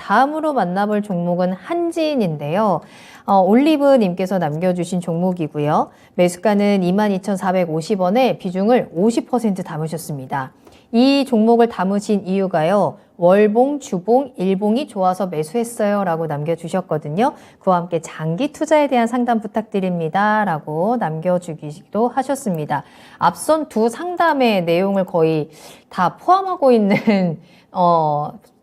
다음으로 만나볼 종목은 한진인데요. 올리브님께서 남겨주신 종목이고요. 매수가는 22,450원에 비중을 50% 담으셨습니다. 이 종목을 담으신 이유가요. 월봉, 주봉, 일봉이 좋아서 매수했어요 라고 남겨주셨거든요. 그와 함께 장기 투자에 대한 상담 부탁드립니다 라고 남겨주기도 하셨습니다. 앞선 두 상담의 내용을 거의 다 포함하고 있는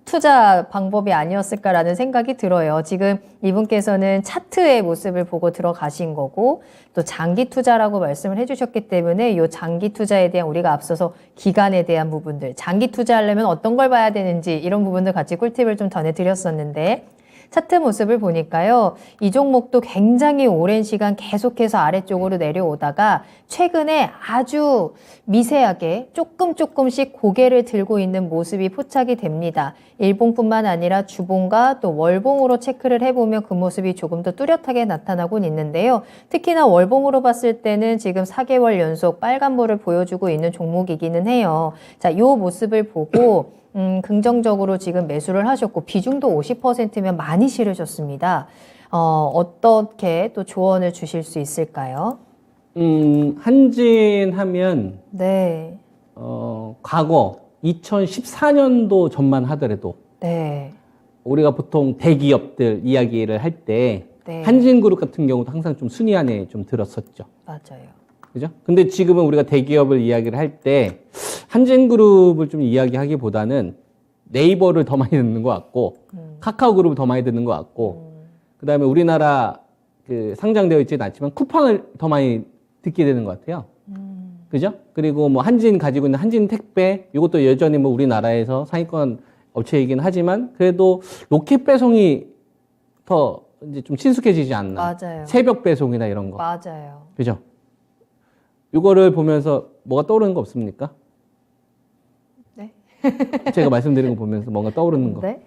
투자 방법이 아니었을까라는 생각이 들어요. 지금 이분께서는 차트의 모습을 보고 들어가신 거고 또 장기 투자라고 말씀을 해주셨기 때문에 이 장기 투자에 대한 우리가 앞서서 기간에 대한 부분들, 장기 투자하려면 어떤 걸 봐야 되는지 이런 부분들 같이 꿀팁을 좀 전해드렸었는데 차트 모습을 보니까요. 이 종목도 굉장히 오랜 시간 계속해서 아래쪽으로 내려오다가 최근에 아주 미세하게 조금씩 고개를 들고 있는 모습이 포착이 됩니다. 일봉뿐만 아니라 주봉과 또 월봉으로 체크를 해보면 그 모습이 조금 더 뚜렷하게 나타나곤 있는데요. 특히나 월봉으로 봤을 때는 지금 4개월 연속 빨간불을 보여주고 있는 종목이기는 해요. 자, 이 모습을 보고 긍정적으로 지금 매수를 하셨고 비중도 50%면 많이 실으셨습니다. 어떻게 또 조언을 주실 수 있을까요? 한진 하면 네. 과거 2014년도 전만 하더라도 네. 우리가 보통 대기업들 이야기를 할 때 네. 한진그룹 같은 경우도 항상 좀 순위 안에 좀 들었었죠. 맞아요. 그죠? 근데 지금은 우리가 대기업을 이야기를 할 때 한진그룹을 좀 이야기하기보다는 네이버를 더 많이 듣는 것 같고 카카오그룹을 더 많이 듣는 것 같고 그다음에 우리나라 그 상장되어 있지는 않지만 쿠팡을 더 많이 듣게 되는 것 같아요. 그죠? 그리고 뭐 한진 가지고 있는 한진 택배 이것도 여전히 뭐 우리나라에서 상위권 업체이긴 하지만 그래도 로켓 배송이 더 이제 좀 친숙해지지 않나. 맞아요. 새벽 배송이나 이런 거. 맞아요. 그죠? 이거를 보면서 뭐가 떠오르는 거 없습니까? 네. 제가 말씀드린 거 보면서 뭔가 떠오르는 거. 네.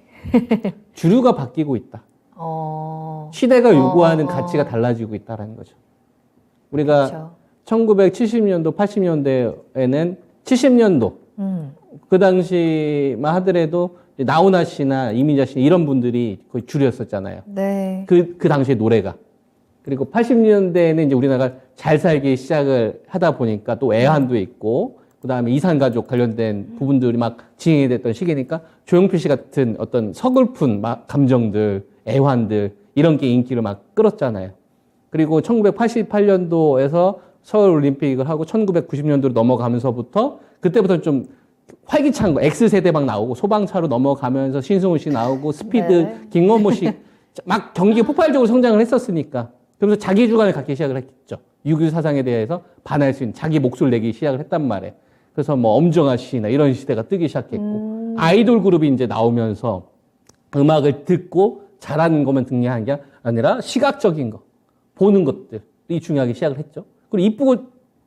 주류가 바뀌고 있다. 시대가 요구하는 가치가 달라지고 있다는 거죠. 우리가 그렇죠. 1970년도, 80년대에는 70년도 그 당시만 하더라도 나훈아 씨나 이민자 씨 이런 분들이 거의 주류였었잖아요. 네. 그 당시의 노래가. 그리고 80년대에는 이제 우리나라가 잘 살기 시작을 하다 보니까 또 애환도 있고, 그 다음에 이산가족 관련된 부분들이 막 진행이 됐던 시기니까 조용필 씨 같은 어떤 서글픈 감정들, 애환들, 이런 게 인기를 막 끌었잖아요. 그리고 1988년도에서 서울올림픽을 하고 1990년도로 넘어가면서부터 그때부터 좀 활기찬 거, X세대 막 나오고 소방차로 넘어가면서 신승훈 씨 나오고 스피드, 네. 김건모 씨 막 경기가 폭발적으로 성장을 했었으니까 그러면서 자기 주관을 갖기 시작을 했겠죠. 6.25 사상에 대해서 반할 수 있는 자기 목소리를 내기 시작을 했단 말이에요. 그래서 뭐 엄정화 씨나 이런 시대가 뜨기 시작했고 아이돌 그룹이 이제 나오면서 음악을 듣고 잘하는 것만 듣는 게 아니라 시각적인 거, 보는 것들이 중요하게 시작을 했죠. 그리고 이쁘고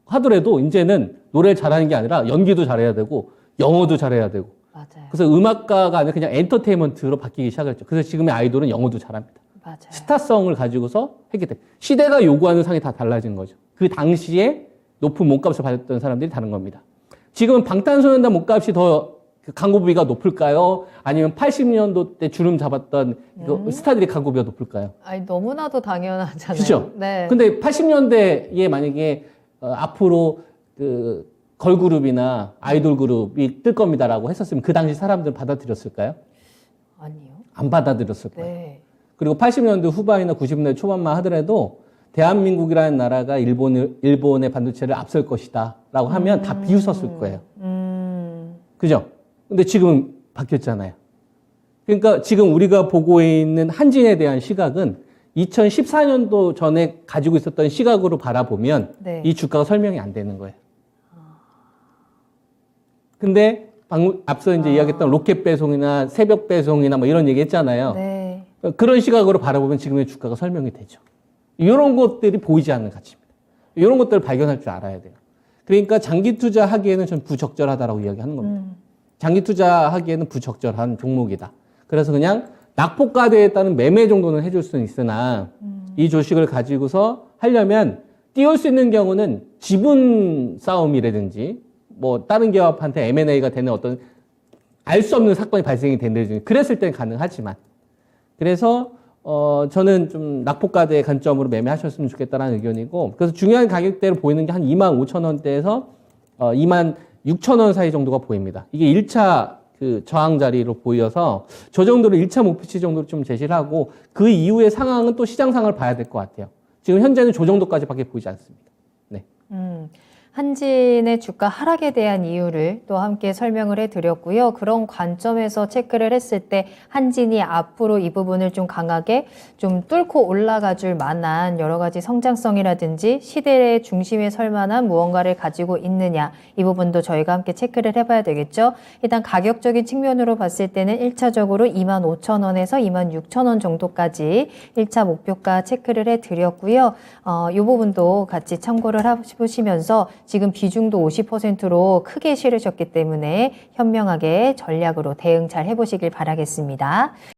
하더라도 이제는 노래를 잘하는 게 아니라 연기도 잘해야 되고 영어도 잘해야 되고. 맞아요. 그래서 음악가가 아니라 그냥 엔터테인먼트로 바뀌기 시작했죠. 그래서 지금의 아이돌은 영어도 잘합니다. 맞아요. 스타성을 가지고서 했기 때문에 시대가 요구하는 상이 다 달라진 거죠. 그 당시에 높은 몸값을 받았던 사람들이 다른 겁니다. 지금은 방탄소년단 몸값이 더 광고비가 높을까요? 아니면 80년도 때 주름 잡았던 스타들이 광고비가 높을까요? 아니, 너무나도 당연하잖아요. 그죠? 네. 근데 80년대에 만약에 앞으로 그 걸그룹이나 아이돌 그룹이 뜰 겁니다라고 했었으면 그 당시 사람들 받아들였을까요? 아니요. 안 받아들였을 거예요. 네. 그리고 80년대 후반이나 90년대 초반만 하더라도 대한민국이라는 나라가 일본의 반도체를 앞설 것이다 라고 하면 다 비웃었을 거예요. 그죠? 근데 지금은 바뀌었잖아요. 그러니까 지금 우리가 보고 있는 한진에 대한 시각은 2014년도 전에 가지고 있었던 시각으로 바라보면 네. 이 주가가 설명이 안 되는 거예요. 근데 앞서 이제 이야기했던 로켓 배송이나 새벽 배송이나 뭐 이런 얘기 했잖아요. 네. 그런 시각으로 바라보면 지금의 주가가 설명이 되죠. 이런 것들이 보이지 않는 가치입니다. 이런 것들을 발견할 줄 알아야 돼요. 그러니까 장기 투자하기에는 좀 부적절하다라고 이야기하는 겁니다. 장기 투자하기에는 부적절한 종목이다. 그래서 그냥 낙폭과대에 따른 매매 정도는 해줄 수는 있으나 이 주식을 가지고서 하려면 띄울 수 있는 경우는 지분 싸움이라든지 뭐 다른 기업한테 M&A가 되는 어떤 알 수 없는 사건이 발생이 된다든지 그랬을 때는 가능하지만 그래서 저는 좀 낙폭과대의 관점으로 매매하셨으면 좋겠다라는 의견이고, 그래서 중요한 가격대로 보이는 게 한 25,000원대에서 26,000원 사이 정도가 보입니다. 이게 1차 그 저항 자리로 보여서 저 정도로 1차 목표치 정도로 좀 제시를 하고, 그 이후의 상황은 또 시장 상황을 봐야 될 것 같아요. 지금 현재는 저 정도까지밖에 보이지 않습니다. 네. 한진의 주가 하락에 대한 이유를 또 함께 설명을 해드렸고요. 그런 관점에서 체크를 했을 때 한진이 앞으로 이 부분을 좀 강하게 좀 뚫고 올라가 줄 만한 여러 가지 성장성이라든지 시대의 중심에 설 만한 무언가를 가지고 있느냐, 이 부분도 저희가 함께 체크를 해봐야 되겠죠. 일단 가격적인 측면으로 봤을 때는 1차적으로 25,000원에서 26,000원 정도까지 1차 목표가 체크를 해드렸고요. 이 부분도 같이 참고를 해보시면서 지금 비중도 50%로 크게 실으셨기 때문에 현명하게 전략으로 대응 잘 해보시길 바라겠습니다.